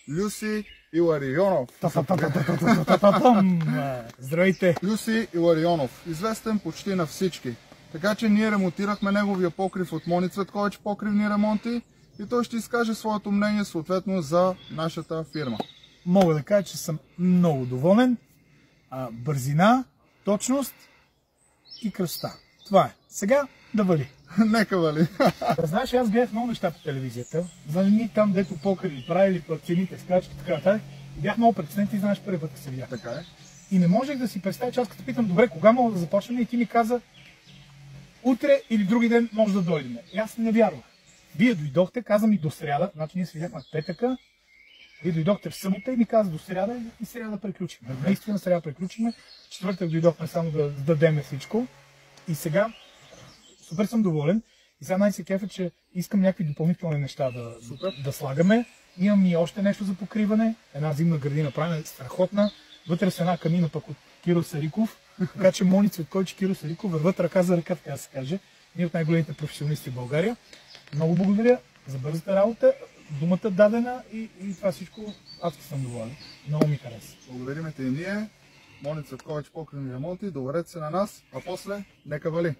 Люси Иларионов. Здравейте! Люси Иларионов, известен почти на всички. Така че ние ремонтирахме неговия покрив от Мони Цветкович покривни ремонти и той ще изкаже своето мнение съответно за нашата фирма. Мога да кажа, че съм много доволен. Бързина, точност и красота. Това е. Сега да вали. Нека вали. Знаеш, аз гледах много неща по телевизията. Знаеш, там, дето покриви правили, цените, скачки и така нататък. Бях много притеснен, ти знаеш, първи път се видях. Така е. И не можех да си представя, че аз като питам, добре, кога мога да започнем, и ти ми каза, утре или други ден може да дойдем. И аз не вярвах. Вие дойдохте, каза ми до сряда, значи ние се видяхме в петъка. Вие дойдохте в събота и ми каза до сряда и сряда приключихме. Наистина сряда приключихме. Четвъртък дойдохме само да дадем всичко. И сега супер съм доволен. И сега най-се кефа, че искам някакви допълнителни неща да слагаме. Имам и още нещо за покриване. Една зимна градина правена, страхотна. Вътре с една камина пък от Киро Сариков. Така че Мони Цветкович и Киро Сариков върват ръка за ръка, така да се каже. Ние от най-големите професионалисти в България. Много благодаря за бързата работа, думата дадена и това всичко. Аз съм доволен. Много ми хареса. Благодарим те и ние. Мони Цветкович покривни ремонти, доверете се на нас, а после нека вали.